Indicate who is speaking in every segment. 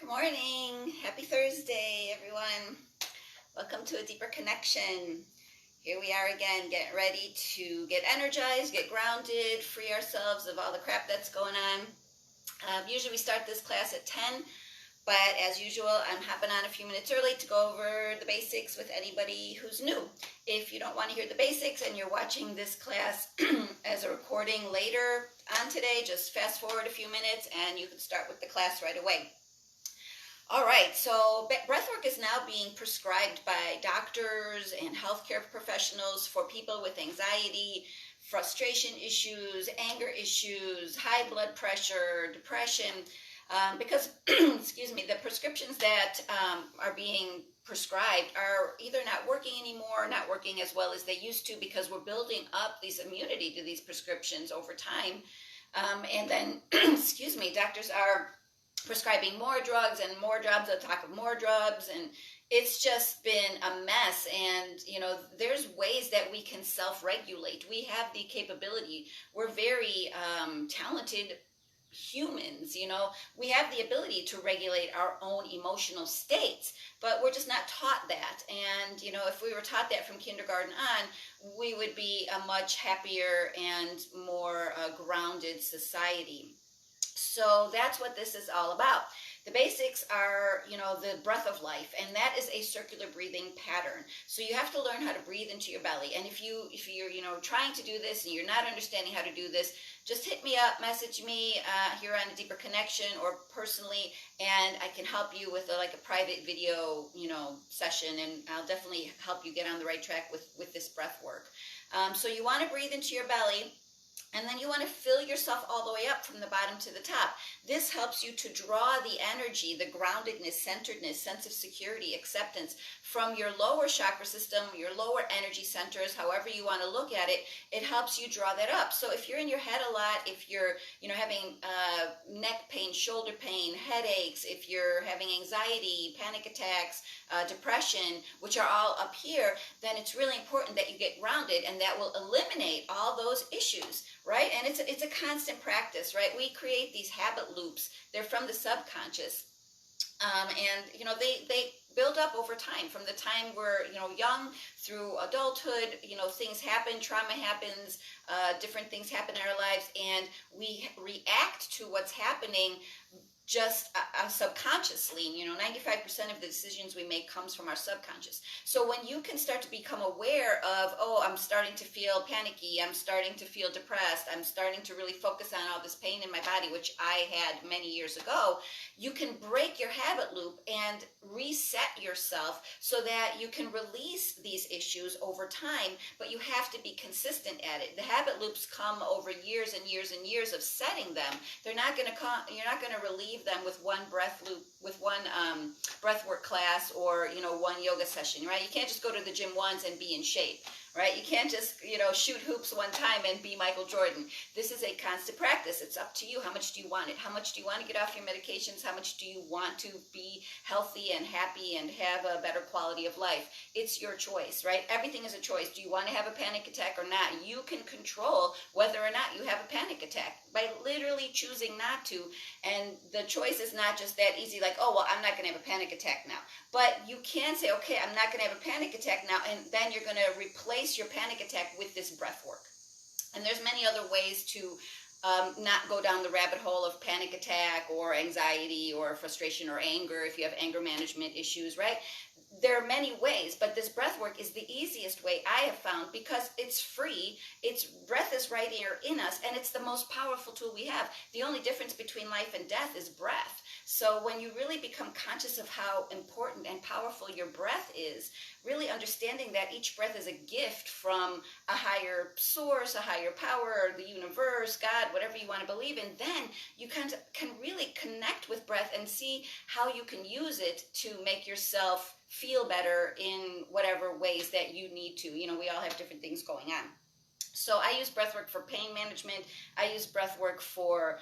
Speaker 1: Good morning. Happy Thursday, everyone. Welcome to A Deeper Connection. Here we are again, getting ready to get energized, get grounded, free ourselves of all the crap that's going on. Usually we start this class at 10, but as usual, I'm hopping on a few minutes early to go over the basics with anybody who's new. If you don't want to hear the basics and you're watching this class as a recording later on today, just fast forward a few minutes and you can start with the class right away. All right, so breathwork is now being prescribed by doctors and healthcare professionals for people with anxiety, frustration issues, anger issues, high blood pressure, depression, because, excuse me, the prescriptions that are being prescribed are either not working anymore, not working as well as they used to, because we're building up this immunity to these prescriptions over time. And then, excuse me, doctors are prescribing more drugs and more drugs on top of more drugs, and it's just been a mess. And there's ways that we can self-regulate. We have the capability. We're very talented humans. We have the ability to regulate our own emotional states, but we're just not taught that. And if we were taught that from kindergarten on, we would be a much happier and more grounded society. So that's what this is all about. The basics are, the breath of life, and that is a circular breathing pattern. So you have to learn how to breathe into your belly. And if you're, trying to do this and you're not understanding how to do this, just hit me up, message me here on A Deeper Connection or personally, and I can help you with a private video, session, and I'll definitely help you get on the right track with this breath work. So you want to breathe into your belly. And then you want to fill yourself all the way up from the bottom to the top. This helps you to draw the energy, the groundedness, centeredness, sense of security, acceptance from your lower chakra system, your lower energy centers, however you want to look at it. It helps you draw that up. So if you're in your head a lot, if you're having neck pain, shoulder pain, headaches, if you're having anxiety, panic attacks, depression, which are all up here, then it's really important that you get grounded, and that will eliminate all those issues. Right? And it's a constant practice, right? We create these habit loops. They're from the subconscious. And they build up over time, from the time we're young through adulthood. Things happen, trauma happens, different things happen in our lives, and we react to what's happening just subconsciously. 95% of the decisions we make comes from our subconscious. So when you can start to become aware of, I'm starting to feel panicky, I'm starting to feel depressed, I'm starting to really focus on all this pain in my body, which I had many years ago, you can break your habit loop and reset yourself so that you can release these issues over time, but you have to be consistent at it. The habit loops come over years and years and years of setting them. They're not going to come, you're not going to relieve them with one breath loop, with one breathwork class, or one yoga session, right? You can't just go to the gym once and be in shape, right? You can't just shoot hoops one time and be Michael Jordan. This is a constant practice. It's up to you. How much do you want it? How much do you want to get off your medications? How much do you want to be healthy and happy and have a better quality of life? It's your choice, right? Everything is a choice. Do you want to have a panic attack or not? You can control whether or not you have a panic attack by literally choosing not to. And the choice is not just that easy, like, I'm not going to have a panic attack now. But you can say, okay, I'm not going to have a panic attack now, and then you're going to replace your panic attack with this breath work. And there's many other ways to not go down the rabbit hole of panic attack or anxiety or frustration or anger if you have anger management issues, right? There are many ways, but this breath work is the easiest way I have found, because it's free. Breath is right here in us, and it's the most powerful tool we have. The only difference between life and death is breath. So when you really become conscious of how important and powerful your breath is, really understanding that each breath is a gift from a higher source, a higher power, the universe, God, whatever you want to believe in, then you can really connect with breath and see how you can use it to make yourself feel better in whatever ways that you need to. We all have different things going on. So I use breathwork for pain management. I use breathwork for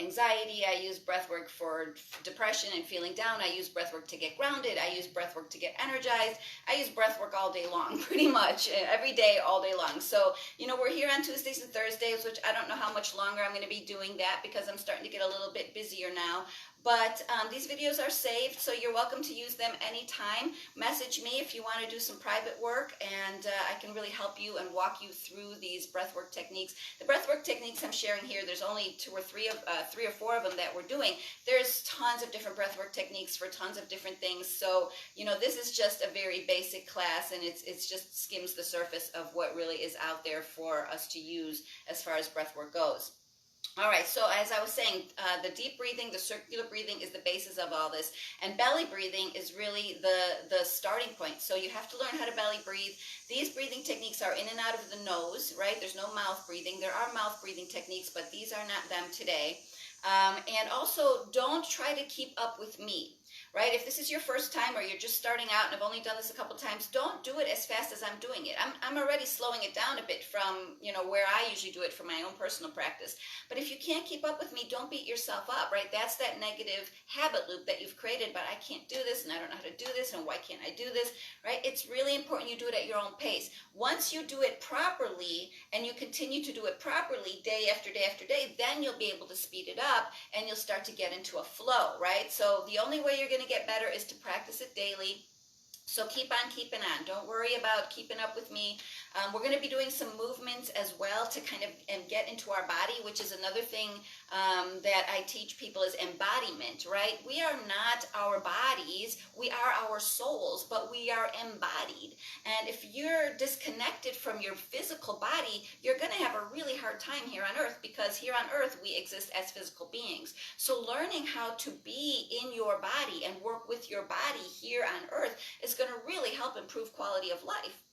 Speaker 1: anxiety. I use breathwork for depression and feeling down. I use breathwork to get grounded. I use breathwork to get energized. I use breathwork all day long, pretty much every day, all day long. So, we're here on Tuesdays and Thursdays, which I don't know how much longer I'm going to be doing that, because I'm starting to get a little bit busier now. But these videos are saved, so you're welcome to use them anytime. Message me if you want to do some private work, and I can really help you and walk you through these breathwork techniques. The breathwork techniques I'm sharing here, there's only three or four of them that we're doing. There's tons of different breathwork techniques for tons of different things. So, you know, this is just a very basic class, and it's just skims the surface of what really is out there for us to use as far as breathwork goes. All right, so as I was saying, the deep breathing, the circular breathing is the basis of all this. And belly breathing is really the starting point. So you have to learn how to belly breathe. These breathing techniques are in and out of the nose, right? There's no mouth breathing. There are mouth breathing techniques, but these are not them today. And also, don't try to keep up with me. Right? If this is your first time or you're just starting out and I've only done this a couple times, don't do it as fast as I'm doing it. I'm already slowing it down a bit from, you know, where I usually do it for my own personal practice. But if you can't keep up with me, don't beat yourself up, right? That's that negative habit loop that you've created, but I can't do this and I don't know how to do this and why can't I do this, right? It's really important you do it at your own pace. Once you do it properly and you continue to do it properly day after day after day, then you'll be able to speed it up and you'll start to get into a flow, right? So the only way you're going to get better is to practice it daily. So keep on keeping on. Don't worry about keeping up with me. We're going to be doing some movements as well to kind of get into our body, which is another thing that I teach people is embodiment, right? We are not our bodies. We are our souls, but we are embodied. And if you're disconnected from your physical body, you're going to have a really hard time here on earth, because here on earth we exist as physical beings. So learning how to be in your body and work with your body here on earth is going to really help improve quality of life.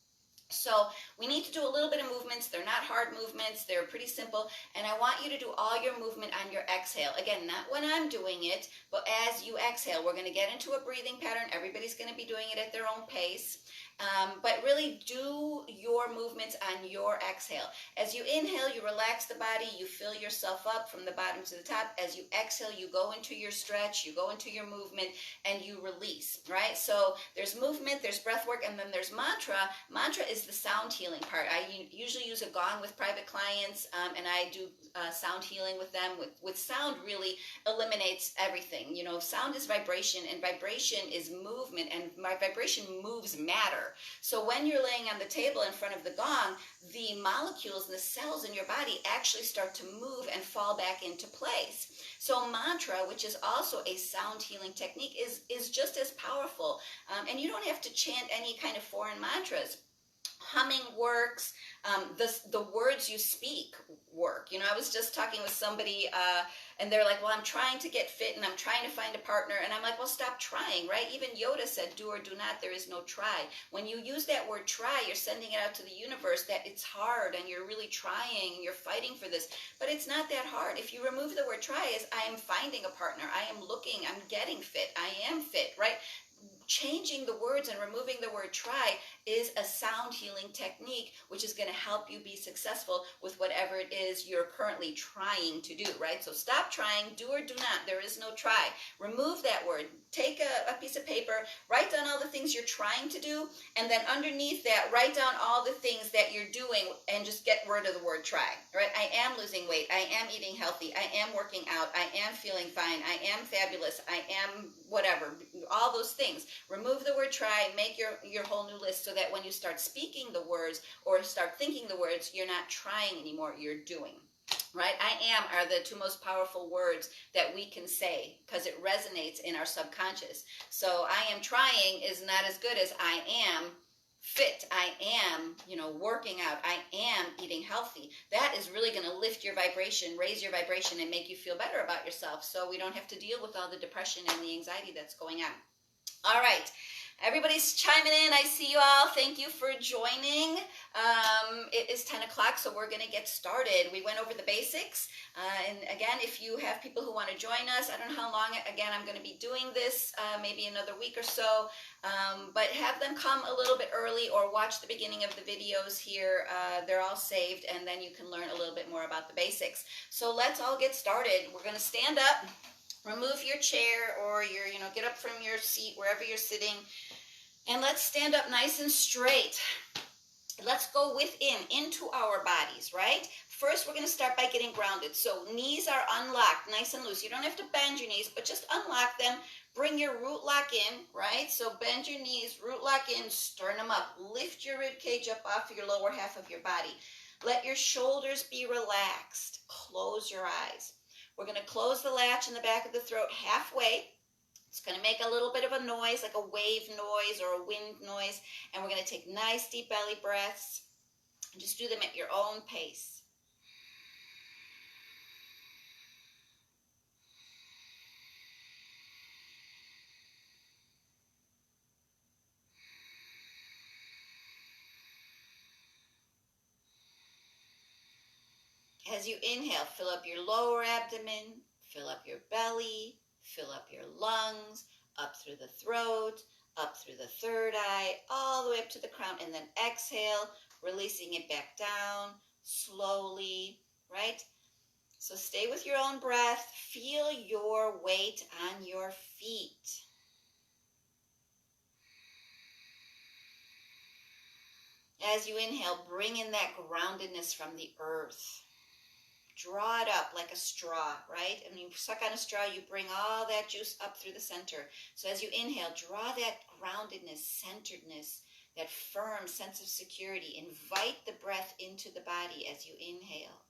Speaker 1: So we need to do a little bit of movements. They're not hard movements. They're pretty simple. And I want you to do all your movement on your exhale. Again, not when I'm doing it, but as you exhale. We're going to get into a breathing pattern. Everybody's going to be doing it at their own pace. But really do your movements on your exhale. As you inhale, you relax the body. You fill yourself up from the bottom to the top. As you exhale, you go into your stretch. You go into your movement and you release, right? So there's movement, there's breath work, and then there's mantra. Mantra is the sound healing part. I usually use a gong with private clients, and I do sound healing with them. With sound really eliminates everything. You know, sound is vibration, and vibration is movement, and my vibration moves matter. So when you're laying on the table in front of the gong, the molecules and the cells in your body actually start to move and fall back into place. So mantra, which is also a sound healing technique, is just as powerful. And you don't have to chant any kind of foreign mantras. Humming works. The words you speak work. You know, I was just talking with somebody and they're like, well, I'm trying to get fit and I'm trying to find a partner. And I'm like, well, stop trying, right? Even Yoda said, do or do not, there is no try. When you use that word try, you're sending it out to the universe that it's hard and you're really trying and you're fighting for this. But it's not that hard. If you remove the word try, is I am finding a partner. I am looking, I'm getting fit. I am fit, right? Changing the words and removing the word try is a sound healing technique, which is going to help you be successful with whatever it is you're currently trying to do, right? So stop trying, do or do not. There is no try. Remove that word. Take a piece of paper, write down all the things you're trying to do, and then underneath that, write down all the things that you're doing and just get rid of the word try, right? I am losing weight. I am eating healthy. I am working out. I am feeling fine. I am fabulous. I am whatever. All those things. Remove the word try, make your whole new list so that when you start speaking the words or start thinking the words, you're not trying anymore, you're doing. Right? I am are the two most powerful words that we can say because it resonates in our subconscious. So I am trying is not as good as I am fit. I am, working out. I am eating healthy. That is really going to lift your vibration, raise your vibration, and make you feel better about yourself so we don't have to deal with all the depression and the anxiety that's going on. All right. Everybody's chiming in. I see you all. Thank you for joining. It is 10 o'clock, so we're going to get started. We went over the basics. And again, if you have people who want to join us, I don't know how long, again, I'm going to be doing this, maybe another week or so. But have them come a little bit early or watch the beginning of the videos here. They're all saved, and then you can learn a little bit more about the basics. So let's all get started. We're going to stand up. Remove your chair or get up from your seat wherever you're sitting, and let's stand up nice and straight. let's go within, into our bodies, right? First, we're going to start by getting grounded. So knees are unlocked, nice and loose. You don't have to bend your knees, but just unlock them. Bring your root lock in, right? So bend your knees, root lock in, sternum up. Lift your rib cage up off your lower half of your body. Let your shoulders be relaxed. Close your eyes. We're going to close the latch in the back of the throat halfway. It's going to make a little bit of a noise, like a wave noise or a wind noise. And we're going to take nice deep belly breaths. And just do them at your own pace. As you inhale, fill up your lower abdomen, fill up your belly, fill up your lungs, up through the throat, up through the third eye, all the way up to the crown, and then exhale, releasing it back down slowly, right? So stay with your own breath. Feel your weight on your feet. As you inhale, bring in that groundedness from the earth. Draw it up like a straw, right? And you suck on a straw, you bring all that juice up through the center. So as you inhale, draw that groundedness, centeredness, that firm sense of security. Invite the breath into the body as you inhale.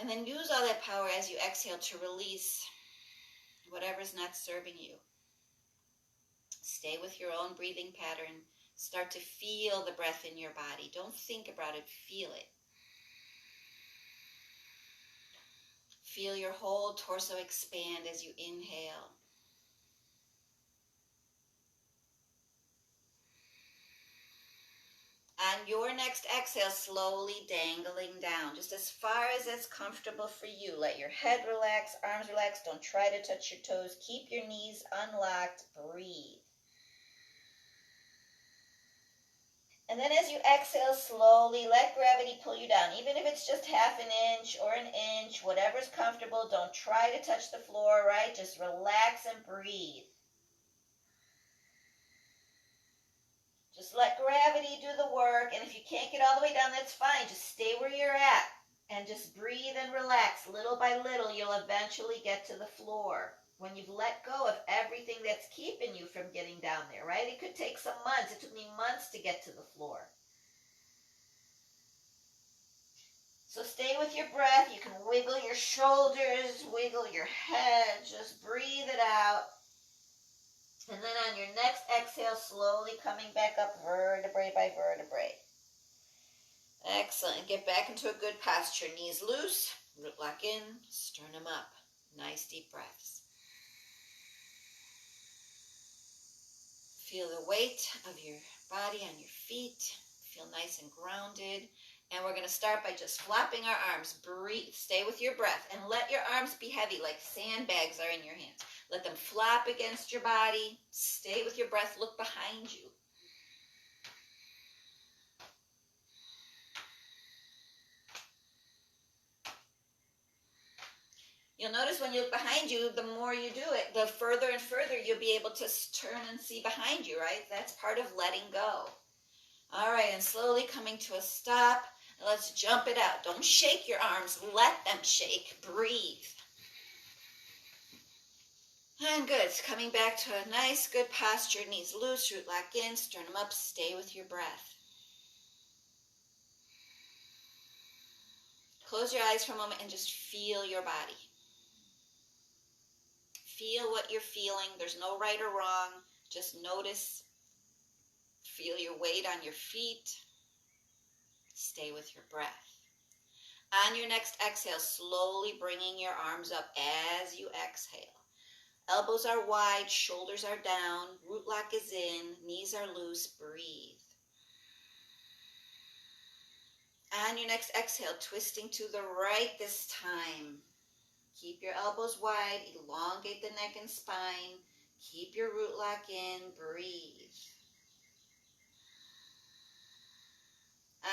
Speaker 1: And then use all that power as you exhale to release whatever's not serving you. Stay with your own breathing pattern. Start to feel the breath in your body. Don't think about it, feel it. Feel your whole torso expand as you inhale. On your next exhale, slowly dangling down, just as far as it's comfortable for you. Let your head relax, arms relax. Don't try to touch your toes. Keep your knees unlocked. Breathe. And then as you exhale slowly, let gravity pull you down. Even if it's just half an inch or an inch, whatever's comfortable, don't try to touch the floor, right? Just relax and breathe. Just let gravity do the work. And if you can't get all the way down, that's fine. Just stay where you're at and just breathe and relax. Little by little, you'll eventually get to the floor. When you've let go of everything that's keeping you from getting down there, right? It could take some months. It took me months to get to the floor. So stay with your breath. You can wiggle your shoulders, wiggle your head. Just breathe it out. And then on your next exhale, slowly coming back up vertebrae by vertebrae. Excellent. Get back into a good posture. Knees loose, root lock in, sternum up. Nice deep breaths. Feel the weight of your body on your feet. Feel nice and grounded. And we're going to start by just flapping our arms. Breathe. Stay with your breath. And let your arms be heavy like sandbags are in your hands. Let them flap against your body. Stay with your breath. Look behind you. You'll notice when you look behind you, the more you do it, the further and further you'll be able to turn and see behind you, right? That's part of letting go. All right, and slowly coming to a stop. Let's jump it out. Don't shake your arms. Let them shake. Breathe. And good. Coming back to a nice, good posture. Knees loose, root lock in, sternum up. Stay with your breath. Close your eyes for a moment and just feel your body. Feel what you're feeling. There's no right or wrong. Just notice. Feel your weight on your feet. Stay with your breath. On your next exhale, slowly bringing your arms up as you exhale. Elbows are wide, shoulders are down, root lock is in, knees are loose. Breathe. On your next exhale, twisting to the right this time. Keep your elbows wide, elongate the neck and spine. Keep your root lock in, breathe.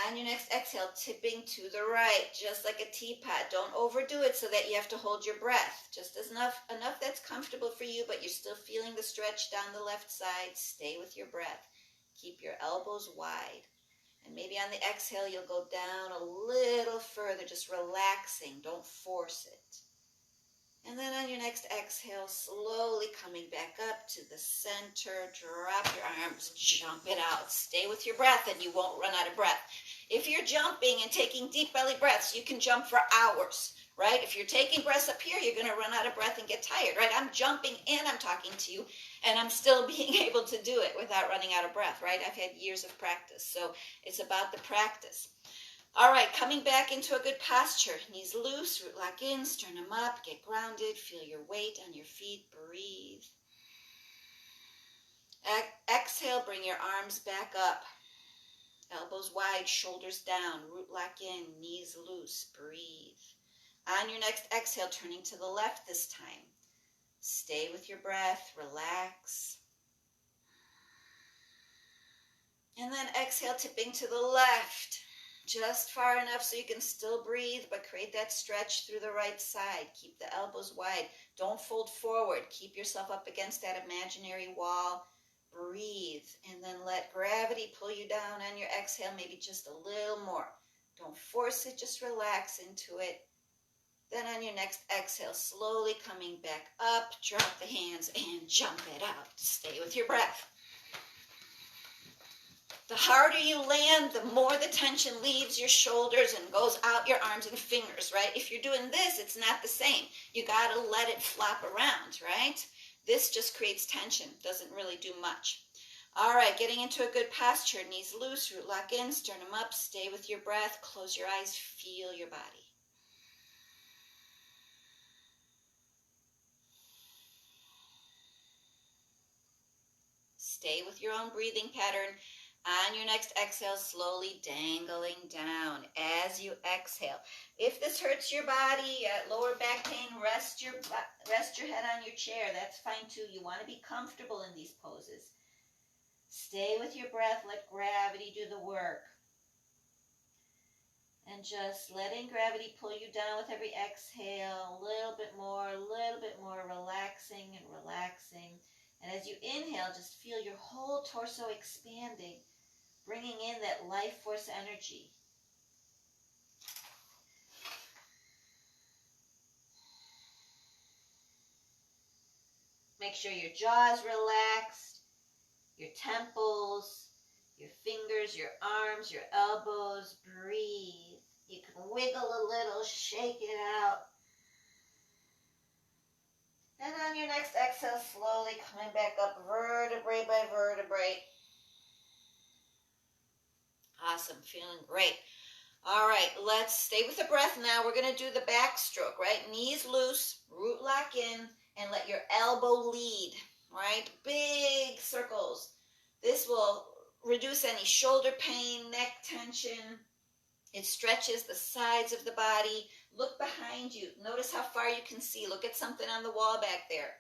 Speaker 1: On your next exhale, tipping to the right, just like a teapot. Don't overdo it so that you have to hold your breath. Just enough that's comfortable for you, but you're still feeling the stretch down the left side. Stay with your breath. Keep your elbows wide. And maybe on the exhale, you'll go down a little further, just relaxing. Don't force it. And then on your next exhale, slowly coming back up to the center, drop your arms, jump it out. Stay with your breath and you won't run out of breath. If you're jumping and taking deep belly breaths, you can jump for hours, right? If you're taking breaths up here, you're going to run out of breath and get tired, right? I'm jumping and I'm talking to you, and I'm still being able to do it without running out of breath, right? I've had years of practice, so it's about the practice. All right, coming back into a good posture. Knees loose, root lock in, sternum up, get grounded, feel your weight on your feet, breathe. Exhale, bring your arms back up. Elbows wide, shoulders down, root lock in, knees loose, breathe. On your next exhale, turning to the left this time. Stay with your breath, relax. And then exhale, tipping to the left. Just far enough so you can still breathe, but create that stretch through the right side. Keep the elbows wide. Don't fold forward. Keep yourself up against that imaginary wall. Breathe, and then let gravity pull you down on your exhale, maybe just a little more. Don't force it, just relax into it. Then on your next exhale, slowly coming back up, drop the hands and jump it out. Stay with your breath. The harder you land, the more the tension leaves your shoulders and goes out your arms and fingers, right? If you're doing this, it's not the same. You got to let it flop around, right? This just creates tension, doesn't really do much. All right, getting into a good posture, knees loose, root lock in, sternum up, stay with your breath, close your eyes, feel your body. Stay with your own breathing pattern. On your next exhale, slowly dangling down as you exhale. If this hurts your body, lower back pain, rest your head on your chair. That's fine too. You want to be comfortable in these poses. Stay with your breath. Let gravity do the work. And just letting gravity pull you down with every exhale. A little bit more, relaxing and relaxing. And as you inhale, just feel your whole torso expanding, bringing in that life force energy. Make sure your jaw's relaxed, your temples, your fingers, your arms, your elbows. Breathe. You can wiggle a little, shake it out. And on your next exhale, slowly coming back up, vertebrae by vertebrae. Awesome, feeling great. All right, let's stay with the breath now. We're going to do the backstroke, right? Knees loose, root lock in, and let your elbow lead, right? Big circles. This will reduce any shoulder pain, neck tension. It stretches the sides of the body. Look behind you. Notice how far you can see. Look at something on the wall back there.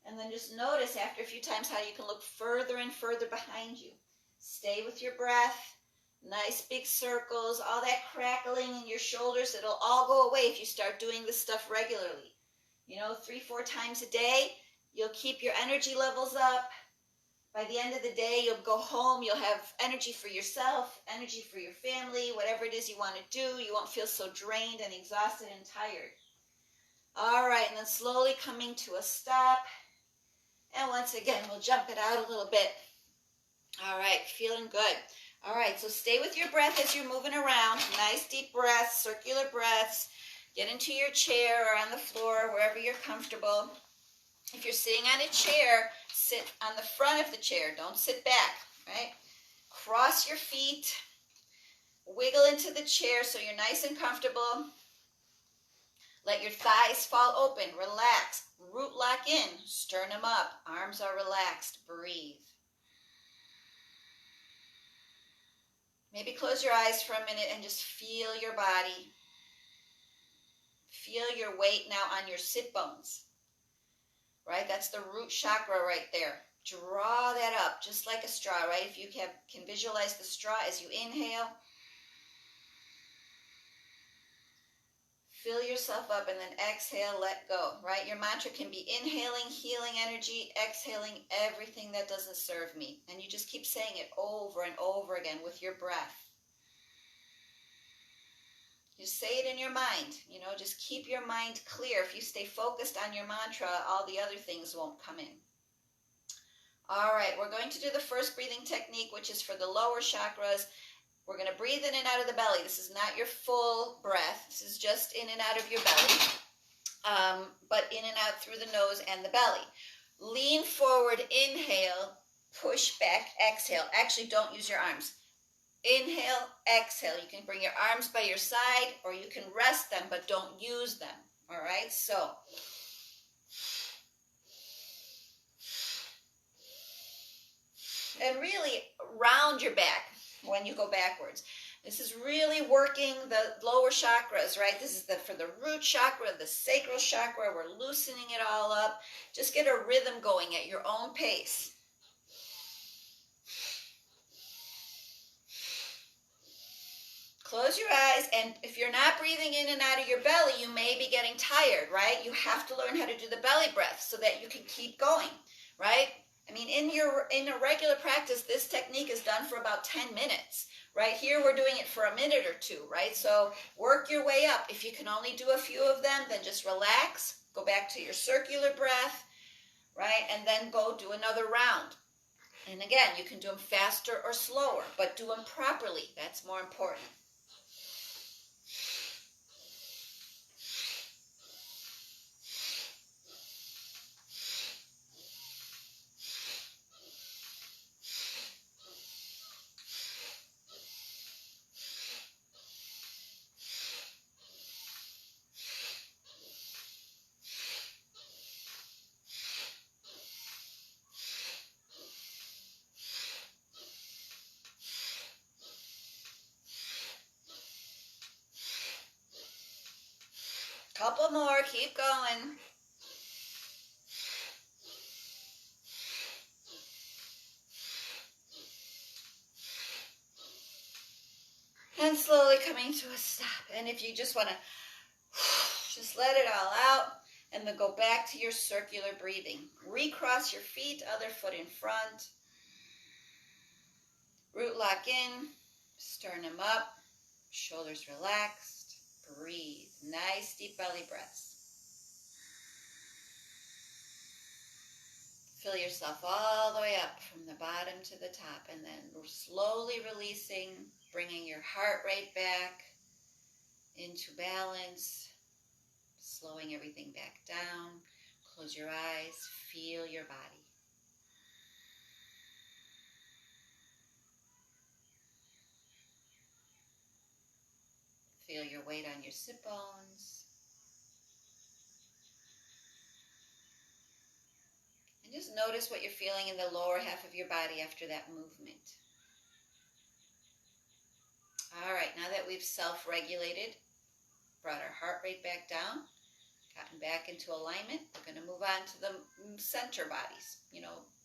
Speaker 1: And then just notice after a few times how you can look further and further behind you. Stay with your breath. Nice big circles. All that crackling in your shoulders, it'll all go away if you start doing this stuff regularly. 3-4 times a day, you'll keep your energy levels up. By the end of the day, you'll go home, you'll have energy for yourself, energy for your family, whatever it is you want to do. You won't feel so drained and exhausted and tired. All right, and then slowly coming to a stop. And once again, we'll jump it out a little bit. All right, feeling good. All right, so stay with your breath as you're moving around. Nice deep breaths, circular breaths. Get into your chair or on the floor, wherever you're comfortable. If you're sitting on a chair, sit on the front of the chair. Don't sit back, right? Cross your feet. Wiggle into the chair so you're nice and comfortable. Let your thighs fall open. Relax. Root lock in. Sternum up. Arms are relaxed. Breathe. Maybe close your eyes for a minute and just feel your body. Feel your weight now on your sit bones. Right? That's the root chakra right there. Draw that up just like a straw, right? If you can visualize the straw as you inhale, Fill yourself up and then exhale, let go, right? Your mantra can be inhaling, healing energy, exhaling everything that doesn't serve me. And you just keep saying it over and over again with your breath. Just say it in your mind, just keep your mind clear. If you stay focused on your mantra, all the other things won't come in. All right, we're going to do the first breathing technique, which is for the lower chakras. We're going to breathe in and out of the belly. This is not your full breath. This is just in and out of your belly, but in and out through the nose and the belly. Lean forward, inhale, push back, exhale. Actually, don't use your arms. Inhale, exhale. You can bring your arms by your side or you can rest them, but don't use them. All right, so and really round your back when you go backwards. This is really working the lower chakras, right? This is for the root chakra, the sacral chakra. We're loosening it all up. Just get a rhythm going at your own pace. Close your eyes, and if you're not breathing in and out of your belly, you may be getting tired, right? You have to learn how to do the belly breath so that you can keep going, right? I mean, in a regular practice, this technique is done for about 10 minutes. Right here, we're doing it for a minute or two, right? So work your way up. If you can only do a few of them, then just relax. Go back to your circular breath, right? And then go do another round. And again, you can do them faster or slower, but do them properly. That's more important. Couple more, keep going. And slowly coming to a stop. And if you just want to just let it all out and then go back to your circular breathing. Recross your feet, other foot in front. Root lock in, sternum up, shoulders relaxed. Breathe. Nice deep belly breaths. Fill yourself all the way up from the bottom to the top, and then slowly releasing, bringing your heart rate back into balance, slowing everything back down. Close your eyes, feel your body. Feel your weight on your sit bones. And just notice what you're feeling in the lower half of your body after that movement. All right, now that we've self-regulated, brought our heart rate back down, gotten back into alignment, we're going to move on to the center bodies,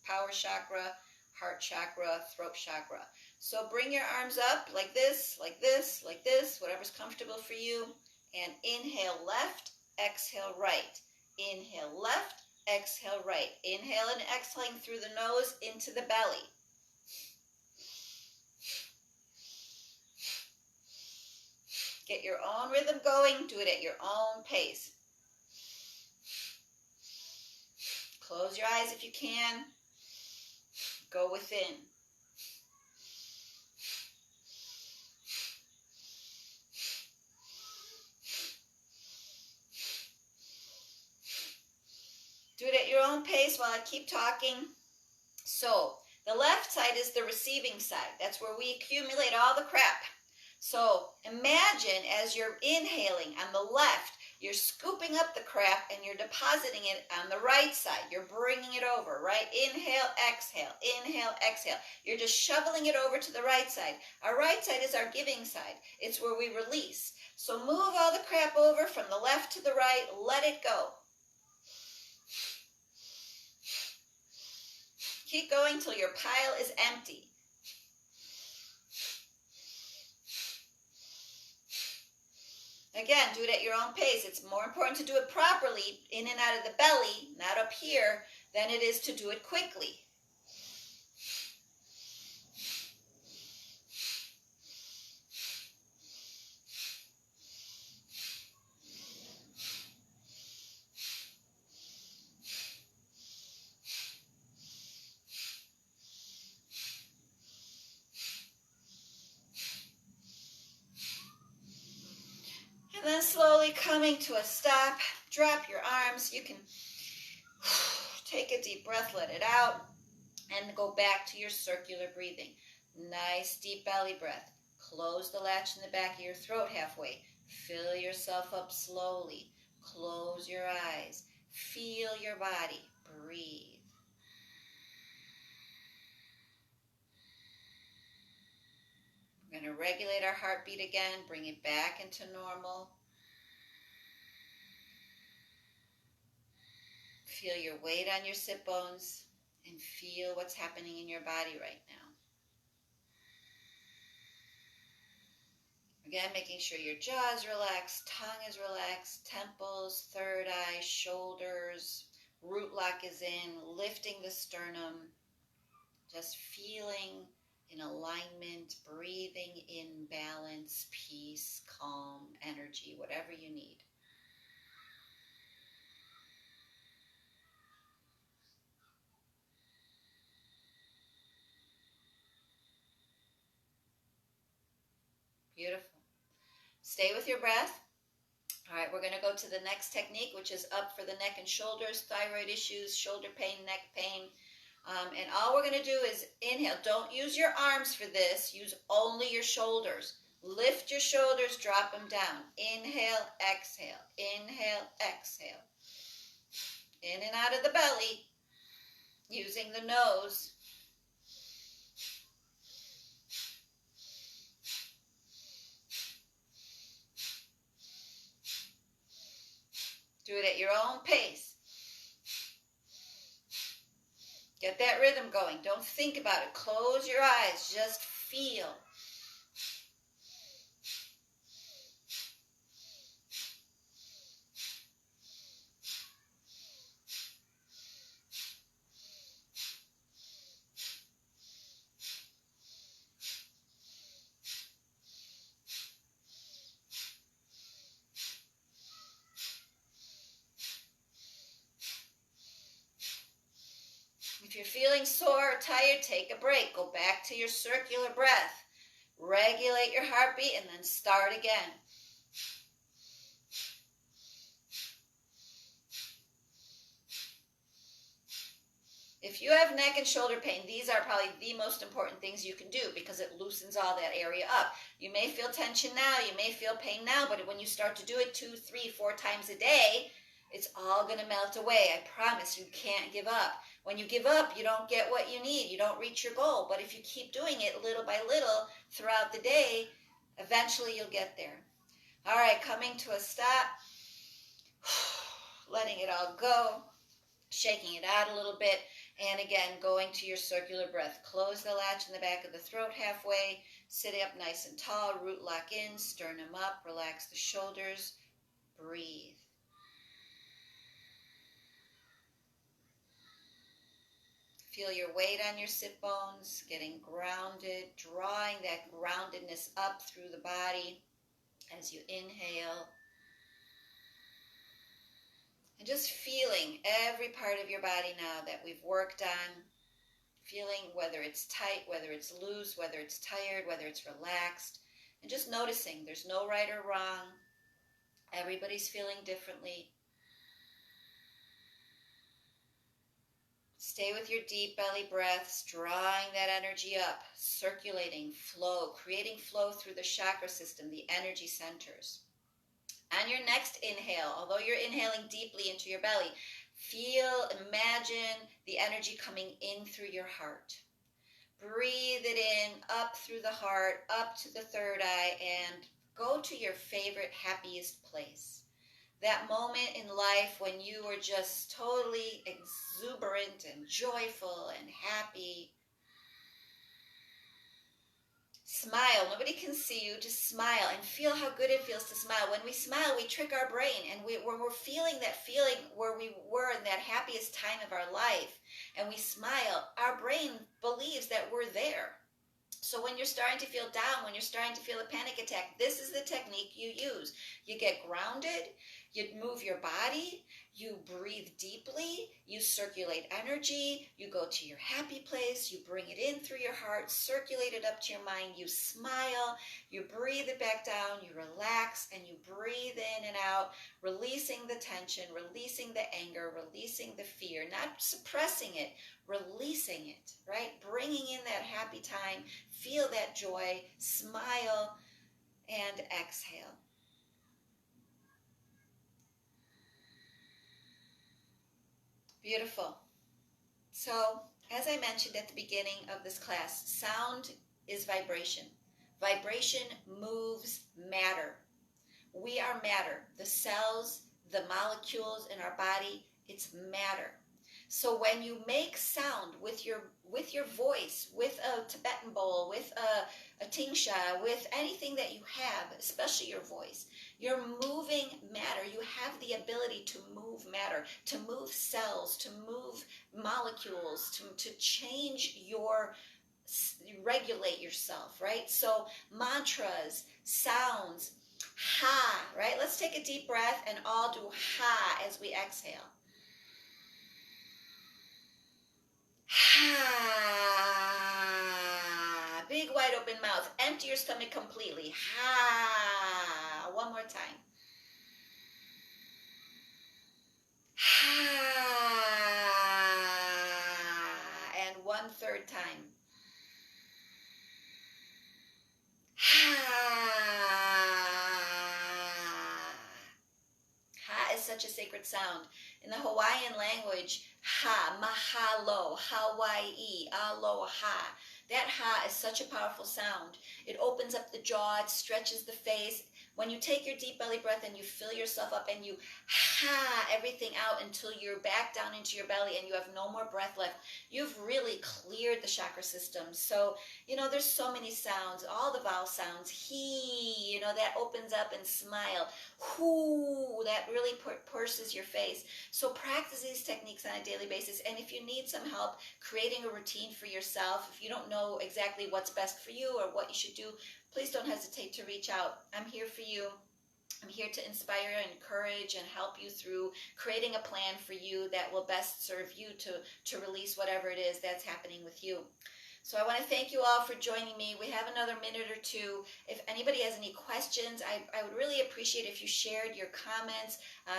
Speaker 1: power chakra, heart chakra, throat chakra. So bring your arms up like this, like this, like this, whatever's comfortable for you. And inhale left, exhale right. Inhale left, exhale right. Inhale and exhaling through the nose into the belly. Get your own rhythm going. Do it at your own pace. Close your eyes if you can. Go within. Do it at your own pace while I keep talking. So the left side is the receiving side. That's where we accumulate all the crap. So imagine as you're inhaling on the left, you're scooping up the crap and you're depositing it on the right side. You're bringing it over, right? Inhale, exhale, inhale, exhale. You're just shoveling it over to the right side. Our right side is our giving side. It's where we release. So move all the crap over from the left to the right. Let it go. Keep going till your pile is empty. Again, do it at your own pace. It's more important to do it properly, in and out of the belly, not up here, than it is to do it quickly. And then slowly coming to a stop, drop your arms. You can take a deep breath, let it out, and go back to your circular breathing. Nice deep belly breath. Close the latch in the back of your throat halfway. Fill yourself up slowly. Close your eyes. Feel your body. Breathe. We're going to regulate our heartbeat again, bring it back into normal. Feel your weight on your sit bones and feel what's happening in your body right now. Again, making sure your jaw is relaxed, tongue is relaxed, temples, third eye, shoulders, root lock is in, lifting the sternum, just feeling in alignment, breathing in balance, peace, calm, energy, whatever you need. Beautiful. Stay with your breath. All right, we're going to go to the next technique, which is up for the neck and shoulders, thyroid issues, shoulder pain, neck pain. And all we're going to do is inhale. Don't use your arms for this. Use only your shoulders. Lift your shoulders, drop them down. Inhale, exhale. Inhale, exhale. In and out of the belly, using the nose. Do it at your own pace. Get that rhythm going. Don't think about it. Close your eyes. Just feel. If you're feeling sore or tired, take a break. Go back to your circular breath. Regulate your heartbeat and then start again. If you have neck and shoulder pain, these are probably the most important things you can do because it loosens all that area up. You may feel tension now, you may feel pain now, but when you start to do it 2, 3, 4 times a day, it's all going to melt away. I promise. You can't give up. When you give up, you don't get what you need. You don't reach your goal. But if you keep doing it little by little throughout the day, eventually you'll get there. All right, coming to a stop. Letting it all go. Shaking it out a little bit. And again, going to your circular breath. Close the latch in the back of the throat halfway. Sit up nice and tall. Root lock in. Sternum up. Relax the shoulders. Breathe. Feel your weight on your sit bones, getting grounded, drawing that groundedness up through the body as you inhale. And just feeling every part of your body now that we've worked on. Feeling whether it's tight, whether it's loose, whether it's tired, whether it's relaxed. And just noticing there's no right or wrong. Everybody's feeling differently. Stay with your deep belly breaths, drawing that energy up, circulating, flow, creating flow through the chakra system, the energy centers. On your next inhale, although you're inhaling deeply into your belly, imagine the energy coming in through your heart. Breathe it in, up through the heart, up to the third eye, and go to your favorite, happiest place. That moment in life when you were just totally exuberant and joyful and happy. Smile. Nobody can see you. Just smile and feel how good it feels to smile. When we smile, we trick our brain, and when we're feeling that feeling where we were in that happiest time of our life, and we smile, our brain believes that we're there. So when you're starting to feel down, when you're starting to feel a panic attack, this is the technique you use. You get grounded, you move your body, you breathe deeply, you circulate energy, you go to your happy place, you bring it in through your heart, circulate it up to your mind, you smile, you breathe it back down, you relax, and you breathe in and out, releasing the tension, releasing the anger, releasing the fear, not suppressing it, releasing it, right? Bringing in that happy time, feel that joy, smile, and exhale. Beautiful. So, as I mentioned at the beginning of this class, sound is vibration. Vibration moves matter. We are matter. The cells, the molecules in our body, it's matter. So when you make sound with your voice, with a Tibetan bowl, with a tingsha, with anything that you have, especially your voice, you're moving matter. You have the ability to move matter, to move cells, to move molecules, to change regulate yourself, right? So mantras, sounds, ha, right? Let's take a deep breath and all do ha as we exhale. Ha. Big wide open mouth. Empty your stomach completely. Ha. One more time. Ha. And 1/3 time. Ha. Ha is such a sacred sound. In the Hawaiian language, ha, mahalo, Hawaii, aloha. That ha is such a powerful sound. It opens up the jaw, it stretches the face. When you take your deep belly breath and you fill yourself up and you ha everything out until you're back down into your belly and you have no more breath left, you've really cleared the chakra system. So, there's so many sounds, all the vowel sounds. He, that opens up and smile. Whoo, that really purses your face. So practice these techniques on a daily basis. And if you need some help creating a routine for yourself, if you don't know exactly what's best for you or what you should do, please don't hesitate to reach out. I'm here for you. I'm here to inspire and encourage and help you through creating a plan for you that will best serve you to release whatever it is that's happening with you. So I want to thank you all for joining me. We have another minute or two. If anybody has any questions, I would really appreciate if you shared your comments.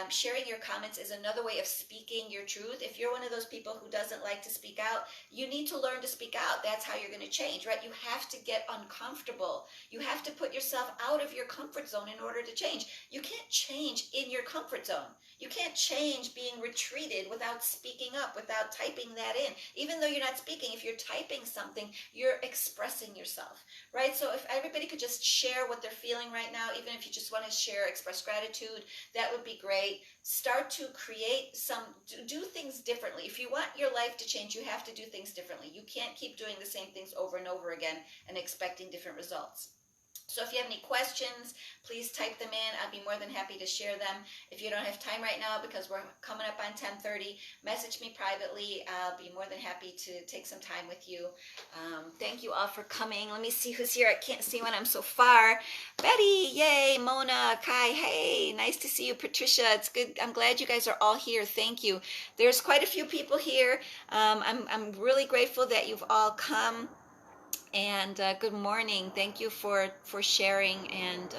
Speaker 1: Sharing your comments is another way of speaking your truth. If you're one of those people who doesn't like to speak out, you need to learn to speak out. That's how you're going to change, right? You have to get uncomfortable. You have to put yourself out of your comfort zone in order to change. You can't change in your comfort zone. You can't change being retreated without speaking up, without typing that in. Even though you're not speaking, if you're typing something, you're expressing yourself, right? So if everybody could just share what they're feeling right now, even if you just want to share, express gratitude, that would be great. Start to create do things differently. If you want your life to change, you have to do things differently. You can't keep doing the same things over and over again and expecting different results. So if you have any questions, please type them in. I'd be more than happy to share them. If you don't have time right now because we're coming up on 10:30, message me privately. I'll be more than happy to take some time with you. Thank you all for coming. Let me see who's here. I can't see when I'm so far. Betty, yay. Mona, Kai, hey, nice to see you. Patricia, it's good. I'm glad you guys are all here. Thank you. There's quite a few people here. I'm really grateful that you've all come. And good morning. Thank you for sharing. And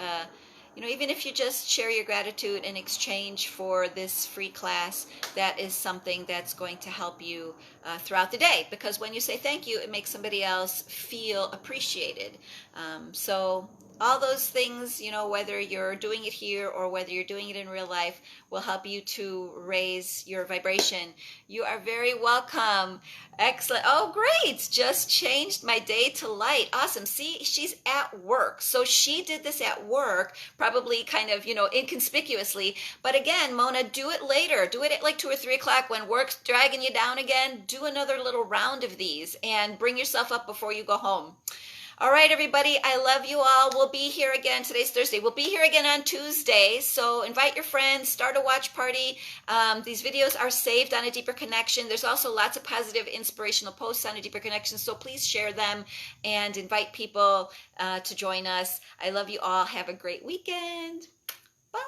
Speaker 1: even if you just share your gratitude in exchange for this free class, that is something that's going to help you throughout the day. Because when you say thank you, it makes somebody else feel appreciated. So all those things, whether you're doing it here or whether you're doing it in real life, will help you to raise your vibration. You are very welcome. Excellent. Oh, great. Just changed my day to light. Awesome. See, she's at work. So she did this at work, probably kind of, inconspicuously. But again, Mona, do it later. Do it at like 2 or 3 o'clock when work's dragging you down again. Do another little round of these and bring yourself up before you go home. All right, everybody. I love you all. We'll be here again. Today's Thursday. We'll be here again on Tuesday. So invite your friends, start a watch party. These videos are saved on A Deeper Connection. There's also lots of positive, inspirational posts on A Deeper Connection. So please share them and invite people to join us. I love you all. Have a great weekend. Bye.